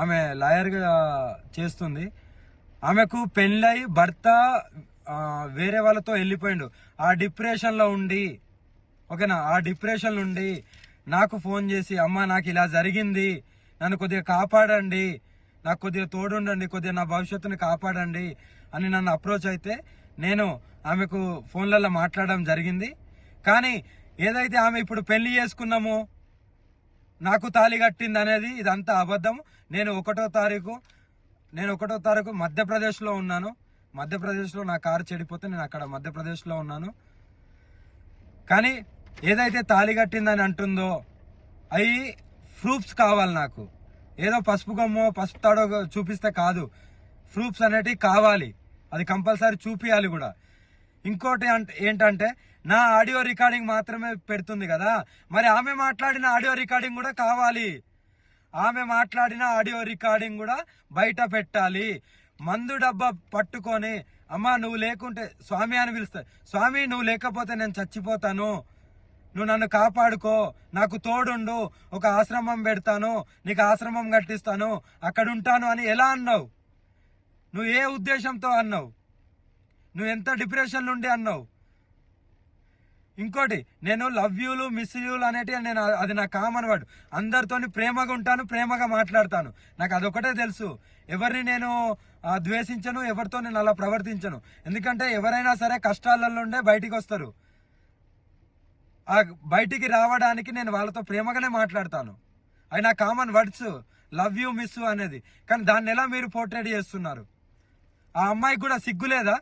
ఆమె లాయర్గా చేస్తుంది. ఆమెకు పెళ్ళై భర్త వేరే వాళ్ళతో వెళ్ళిపోయిండు. ఆ డిప్రెషన్లో ఉండి, ఓకేనా, ఆ డిప్రెషన్ నుండి నాకు ఫోన్ చేసి, అమ్మ నాకు ఇలా జరిగింది, నన్ను కొద్దిగా కాపాడండి, నాకు కొద్దిగా తోడుండండి, కొద్దిగా నా భవిష్యత్తుని కాపాడండి అని నన్ను అప్రోచ్ అయితే నేను ఆమెకు ఫోన్లలో మాట్లాడడం జరిగింది. కానీ ఏదైతే ఆమె ఇప్పుడు పెళ్లి చేసుకున్నామో, నాకు తాళి కట్టింది అనేది ఇదంతా అబద్ధం. నేను ఒకటో తారీఖు మధ్యప్రదేశ్లో ఉన్నాను. మధ్యప్రదేశ్లో నా కారు చెడిపోతే నేను అక్కడ మధ్యప్రదేశ్లో ఉన్నాను. కానీ ఏదైతే తాళి కట్టిందని అంటుందో అవి ప్రూఫ్స్ కావాలి నాకు. ఏదో పసుపు గమ్మో పసుపు తాడో చూపిస్తే కాదు, ప్రూఫ్స్ అనేటివి కావాలి. అది కంపల్సరీ చూపియాలి కూడా. ఇంకోటి ఏంటంటే నా ఆడియో రికార్డింగ్ మాత్రమే పెడుతుంది కదా, మరి ఆమె మాట్లాడిన ఆడియో రికార్డింగ్ కూడా కావాలి. ఆమె మాట్లాడిన ఆడియో రికార్డింగ్ కూడా బయట పెట్టాలి. మందు డబ్బా పట్టుకొని, అమ్మ నువ్వు లేకుంటే స్వామి అని పిలుస్తా, స్వామి నువ్వు లేకపోతే నేను చచ్చిపోతాను, నువ్వు నన్ను కాపాడుకో, నాకు తోడుండు, ఒక ఆశ్రమం పెడతాను, నీకు ఆశ్రమం కట్టిస్తాను, అక్కడ ఉంటాను అని ఎలా అన్నావు? నువ్వు ఏ ఉద్దేశంతో అన్నావు? నువ్వు ఎంత డిప్రెషన్ నుండి అన్నావు? ఇంకోటి, నేను లవ్ యూలు మిస్ యూలు అనేటివి నేను అది నా కామన్ వర్డ్. అందరితోని ప్రేమగా ఉంటాను, ప్రేమగా మాట్లాడతాను. నాకు అదొకటే తెలుసు. ఎవరిని నేను ద్వేషించను, ఎవరితో నేను అలా ప్రవర్తించను. ఎందుకంటే ఎవరైనా సరే కష్టాలలో ఉండే బయటికి వస్తారు. ఆ బయటికి రావడానికి నేను వాళ్ళతో ప్రేమగానే మాట్లాడతాను. అవి నా common words, love you miss అనేది. కానీ దాన్ని ఎలా మీరు పోర్ట్రేట్ చేస్తున్నారు? ఆ అమ్మాయికి కూడా సిగ్గులేదా?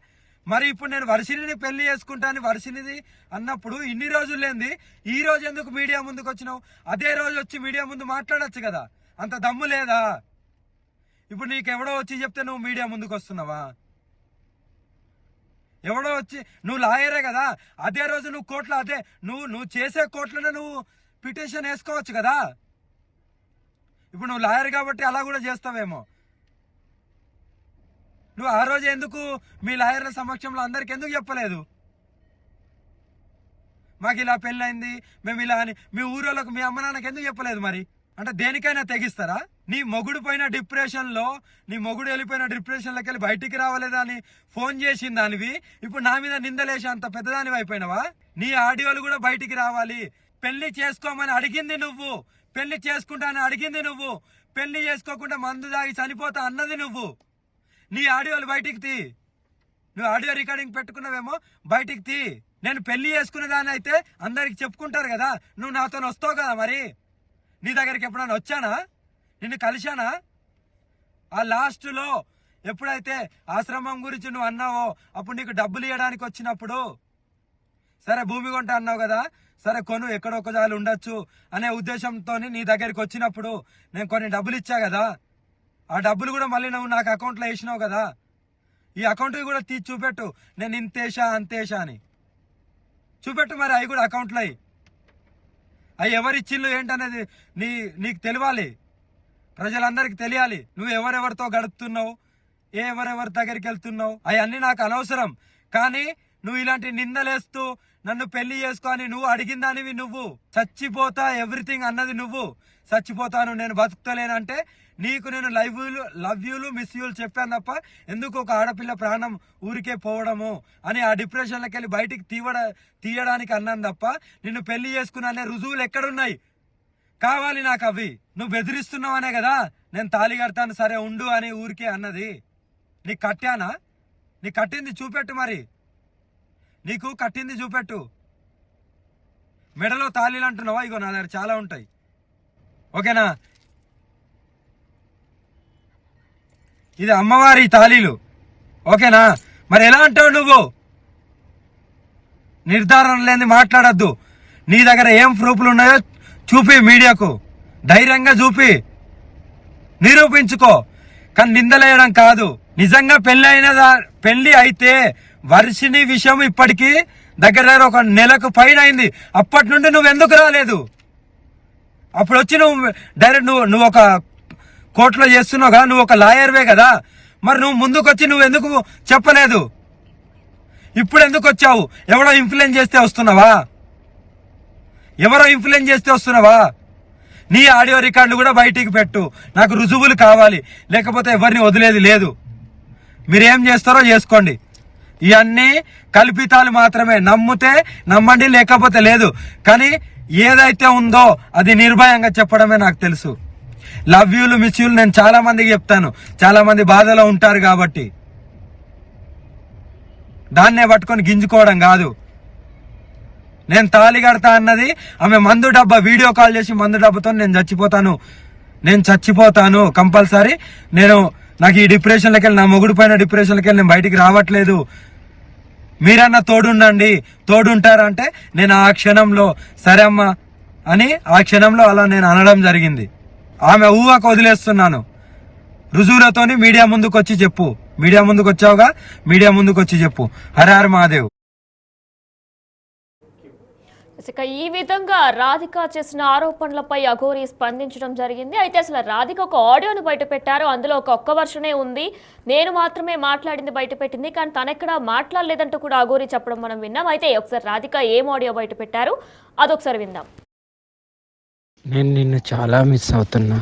మరి ఇప్పుడు నేను వర్షిణిని పెళ్లి చేసుకుంటాను, వర్షిణిది అన్నప్పుడు ఇన్ని రోజులు లేంది ఈ రోజు ఎందుకు మీడియా ముందుకు వచ్చినావు? అదే రోజు వచ్చి మీడియా ముందు మాట్లాడచ్చు కదా, అంత దమ్ము లేదా? ఇప్పుడు నీకెవడో వచ్చి చెప్తే నువ్వు మీడియా ముందుకు వస్తున్నావా? ఎవడో వచ్చి, నువ్వు లాయరే కదా, అదే రోజు నువ్వు కోర్టులో, అదే నువ్వు చేసే కోర్టులోనే నువ్వు పిటిషన్ వేసుకోవచ్చు కదా. ఇప్పుడు నువ్వు లాయర్ కాబట్టి అలా కూడా చేస్తావేమో. నువ్వు ఆ రోజు ఎందుకు మీ లాయర్ల సమక్షంలో అందరికి ఎందుకు చెప్పలేదు? మాకు ఇలా పెళ్ళైంది, మేము ఇలా అని మీ ఊరోళ్ళకు, మీ అమ్మ నాన్నకి ఎందుకు చెప్పలేదు? మరి అంటే దేనికైనా తెగిస్తారా? నీ మొగుడు పోయిన డిప్రెషన్లో, నీ మొగుడు వెళ్ళిపోయిన డిప్రెషన్లోకి వెళ్ళి బయటికి రావలేదా అని ఫోన్ చేసిన దానివి ఇప్పుడు నా మీద నిందలేసి అంత పెద్దదానివి అయిపోయినావా? నీ ఆడియోలు కూడా బయటికి రావాలి. పెళ్లి చేసుకోమని అడిగింది నువ్వు, పెళ్లి చేసుకుంటానని అడిగింది నువ్వు, పెళ్లి చేసుకోకుండా మందు దాగి చనిపోతా అన్నది నువ్వు. నీ ఆడియోలు బయటికి తీ. నువ్వు ఆడియో రికార్డింగ్ పెట్టుకున్నావేమో, బయటికి తీ. నేను పెళ్లి చేసుకునే దాన్ని అయితే అందరికి చెప్పుకుంటారు కదా, నువ్వు నాతో వస్తావు కదా. మరి నీ దగ్గరికి ఎప్పుడైనా వచ్చానా? నిన్ను కలిశానా? ఆ లాస్ట్లో ఎప్పుడైతే ఆశ్రమం గురించి నువ్వు అన్నావో అప్పుడు నీకు డబ్బులు ఇవ్వడానికి వచ్చినప్పుడు, సరే భూమి కొంట అన్నావు కదా, సరే కొను, ఎక్కడొక్కజాలు ఉండొచ్చు అనే ఉద్దేశంతో నీ దగ్గరికి వచ్చినప్పుడు నేను కొన్ని డబ్బులు ఇచ్చా కదా, ఆ డబ్బులు కూడా మళ్ళీ నువ్వు నాకు అకౌంట్లో వేసినావు కదా. ఈ అకౌంట్ కూడా తీసి చూపెట్టు, నేను ఇంతేషా అంతేషా అని చూపెట్టు. మరి అవి కూడా అకౌంట్లో అవి ఎవరిచ్చిళ్ళు ఏంటనేది నీకు తెలియాలి, ప్రజలందరికీ తెలియాలి. నువ్వు ఎవరెవరితో గడుపుతున్నావు, ఎవరెవరి దగ్గరికి వెళ్తున్నావు, అవన్నీ నాకు అనవసరం. కానీ నువ్వు ఇలాంటి నిందలేస్తూ నన్ను పెళ్లి చేసుకొని నువ్వు అడిగిందానివి, నువ్వు చచ్చిపోతా ఎవ్రీథింగ్ అన్నది నువ్వు. చచ్చిపోతాను, నేను బతుకుతలేనంటే నీకు నేను లవ్ యూలు మిస్ యూలు చెప్పాను తప్ప ఎందుకు ఒక ఆడపిల్ల ప్రాణం ఊరికే పోవడము అని ఆ డిప్రెషన్లోకి వెళ్ళి బయటికి తీయడానికి అన్నాను తప్ప నిన్ను పెళ్లి చేసుకున్నా అనే రుజువులు ఎక్కడున్నాయి? కావాలి నాకు అవి. నువ్వు బెదిరిస్తున్నావు అనే కదా నేను తాళి కడతాను, సరే ఉండు అని ఊరికే అన్నది. నీకు కట్టానా? నీకు కట్టింది చూపెట్టు. మరి నీకు కట్టింది చూపెట్టు. మెడలో తాళీలు అంటున్నావా? ఇగో నా దగ్గర చాలా ఉంటాయి, ఓకేనా? ఇది అమ్మవారి తాళీలు, ఓకేనా? మరి ఎలా అంటావు నువ్వు? నిర్ధారణ లేని మాట్లాడద్దు. నీ దగ్గర ఏం ప్రూఫ్లు ఉన్నాయో చూపి, మీడియాకు ధైర్యంగా చూపి, నిరూపించుకో. కానీ నిందలేయడం కాదు. నిజంగా పెళ్లి అయితే వర్షిణి విషయం ఇప్పటికీ దగ్గర ఒక నెలకు పైన అయింది. అప్పటి నుండి నువ్వు ఎందుకు రాలేదు? అప్పుడు వచ్చి నువ్వు డైరెక్ట్ నువ్వు ఒక కోర్టులో చేస్తున్నావు కదా, నువ్వు ఒక లాయర్వే కదా, మరి నువ్వు ముందుకు వచ్చి నువ్వు ఎందుకు చెప్పలేదు? ఇప్పుడు ఎందుకు వచ్చావు? ఎవరో ఇన్ఫ్లుయెన్స్ చేస్తే వస్తున్నావా? నీ ఆడియో రికార్డులు కూడా బయటికి పెట్టు, నాకు రుజువులు కావాలి, లేకపోతే ఎవరిని వదిలేది లేదు. మీరేం చేస్తారో చేసుకోండి. ఇవన్నీ కల్పితాలు మాత్రమే. నమ్మితే నమ్మండి, లేకపోతే లేదు. కానీ ఏదైతే ఉందో అది నిర్భయంగా చెప్పడమే నాకు తెలుసు. లవ్ యూలు మిస్ యూలు నేను చాలా మందికి చెప్తాను, చాలా మంది బాధలో ఉంటారు కాబట్టి. దాన్నే పట్టుకొని గింజుకోవడం కాదు. నేను తాళి కడతా అన్నది ఆమె మందు డబ్బా వీడియో కాల్ చేసి మందు డబ్బాతో నేను చచ్చిపోతాను కంపల్సరీ. నాకు ఈ డిప్రెషన్లోకి వెళ్ళి, నా మొగుడు పైన డిప్రెషన్లోకి వెళ్ళి నేను బయటికి రావట్లేదు, మీరన్నా తోడుంటారంటే నేను ఆ క్షణంలో సరే అమ్మా అని ఆ క్షణంలో అలా నేను అనడం జరిగింది. ఆమె ఊహకు వదిలేస్తున్నాను. రుజువులతోని మీడియా ముందుకు వచ్చి చెప్పు. మీడియా ముందుకు వచ్చావుగా, మీడియా ముందుకు వచ్చి చెప్పు. హర హర మహాదేవ్. ఇక ఈ విధంగా రాధిక చేసిన ఆరోపణలపై అఘోరి స్పందించడం జరిగింది. అయితే అసలు రాధిక ఒక ఆడియోను బయట పెట్టారు, అందులో ఒక్క వర్షనే ఉంది, నేను మాత్రమే మాట్లాడింది బయట పెట్టింది, కానీ తనెక్కడా మాట్లాడలేదంటూ కూడా అఘోరి చెప్పడం మనం విన్నాం. అయితే ఒకసారి రాధిక ఏం ఆడియో బయట పెట్టారు అదొకసారి విందాం. నేను నిన్ను చాలా మిస్ అవుతున్నా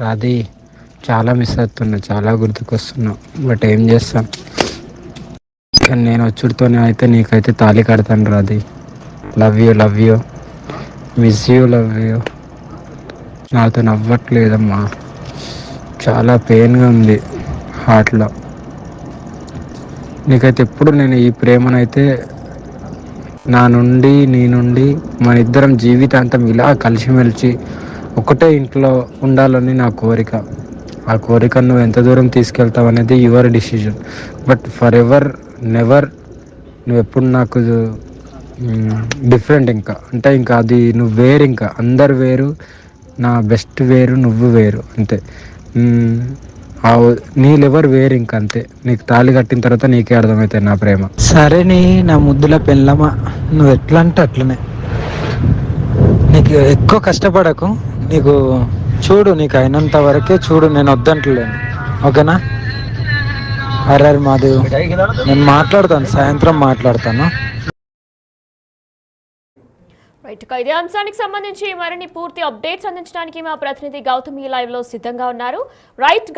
రాధి, చాలా మిస్ అవుతున్నా, చాలా గుర్తుకొస్తున్నా. బట్ ఏం చేస్తాం, కానీ నేను వచ్చుడితోనే అయితే నీకైతే తాళి కడతాను Radhi. Love you miss you, love you. నాతో నవ్వట్లేదమ్మా, చాలా పెయిన్గా ఉంది హార్ట్లో. నీకైతే ఎప్పుడు నేను ఈ ప్రేమనైతే నీ నుండి మన ఇద్దరం జీవితాంతం ఇలా కలిసిమెలిసి ఒకటే ఇంట్లో ఉండాలని నా కోరిక. ఆ కోరిక నువ్వు ఎంత దూరం తీసుకెళ్తావు అనేది your decision. But for ever never నువ్వు ఎప్పుడు నాకు డిఫరెంట్. ఇంకా అది నువ్వు వేరు, ఇంకా అందరు వేరు, నా బెస్ట్ వేరు, నువ్వు వేరు అంతే. నీ లెవర్ వేరు, ఇంక అంతే. నీకు తాళి కట్టిన తర్వాత నీకే అర్థమవుతాయి నా ప్రేమ. సరే నా ముద్దుల పెళ్ళమా, నువ్వు ఎట్లా అంటే అట్లనే. నీకు ఎక్కువ కష్టపడకు, నీకు చూడు, నీకు అయినంత వరకే చూడు, నేను వద్దంటలేను, ఓకేనా? హర మాదేవ్. నేను మాట్లాడతాను, సాయంత్రం మాట్లాడతాను. ఇదే అంశానికి సంబంధించి మరిన్ని పూర్తి అప్డేట్స్ అందించడానికి మా ప్రతినిధి గౌతమి లైవ్ లో సిద్ధంగా ఉన్నారు.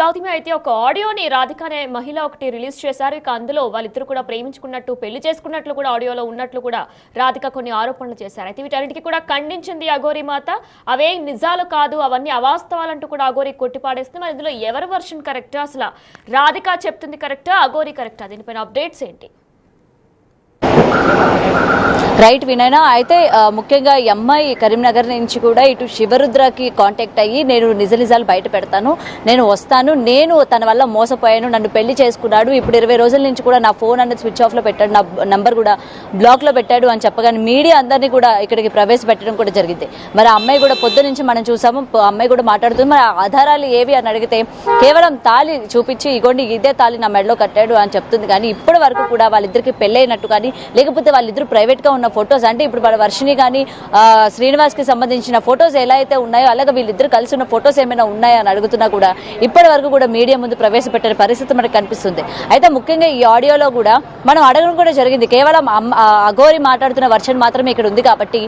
గౌతమి, అయితే ఒక ఆడియోని రాధిక అనే మహిళ ఒకటి రిలీజ్ చేశారు. ఇక అందులో వాళ్ళిద్దరు కూడా ప్రేమించుకున్నట్టు, పెళ్లి చేసుకున్నట్లు కూడా ఆడియోలో ఉన్నట్లు కూడా రాధిక కొన్ని ఆరోపణలు చేశారు. అయితే వీటన్నిటికీ కూడా ఖండించింది అఘోరి మాత. అవే నిజాలు కాదు, అవన్నీ అవాస్తవాలంటూ కూడా అఘోరి కొట్టిపాడేస్తుంది. మరి ఇందులో ఎవరి వర్షన్ కరెక్టా, అసలు రాధిక చెప్తుంది కరెక్టా, అఘోరి కరెక్టా, దీనిపైన అప్డేట్స్ ఏంటి? రైట్ వినయనా, అయితే ముఖ్యంగా ఈ అమ్మాయి కరీంనగర్ నుంచి కూడా ఇటు శివరుద్రకి కాంటాక్ట్ అయ్యి నేను నిజాలు బయట పెడతాను, నేను వస్తాను, నేను తన వల్ల మోసపోయాను, నన్ను పెళ్లి చేసుకున్నాడు, ఇప్పుడు 20 రోజుల నుంచి కూడా నా ఫోన్ అనేది స్విచ్ ఆఫ్లో పెట్టాడు, నా నంబర్ కూడా బ్లాక్లో పెట్టాడు అని చెప్పగానే మీడియా అందరినీ కూడా ఇక్కడికి ప్రవేశపెట్టడం కూడా జరిగింది. మరి ఆ అమ్మాయి కూడా పొద్దు నుంచి మనం చూసాము, అమ్మాయి కూడా మాట్లాడుతుంది. మరి ఆధారాలు ఏవి అని అడిగితే కేవలం తాళి చూపించి ఇగోండి ఇదే తాళి నా మెడలో కట్టాడు అని చెప్తుంది. కానీ ఇప్పటి వరకు కూడా వాళ్ళిద్దరికి పెళ్ళైనట్టు కానీ, లేకపోతే వాళ్ళిద్దరు ప్రైవేట్గా ఉన్న ఫొటోస్, అంటే ఇప్పుడు వర్షిని కానీ శ్రీనివాస్కి సంబంధించిన ఫొటోస్ ఎలా అయితే ఉన్నాయో అలాగే వీళ్ళిద్దరు కలిసి ఉన్న ఫొటోస్ ఏమైనా ఉన్నాయా అని అడుగుతున్నా కూడా ఇప్పటి వరకు కూడా మీడియా ముందు ప్రవేశపెట్టిన పరిస్థితి మనకు కనిపిస్తుంది. అయితే ముఖ్యంగా ఈ ఆడియోలో కూడా మనం అడగడం కూడా జరిగింది, కేవలం అఘోరి మాట్లాడుతున్న వర్షన్ మాత్రమే ఇక్కడ ఉంది కాబట్టి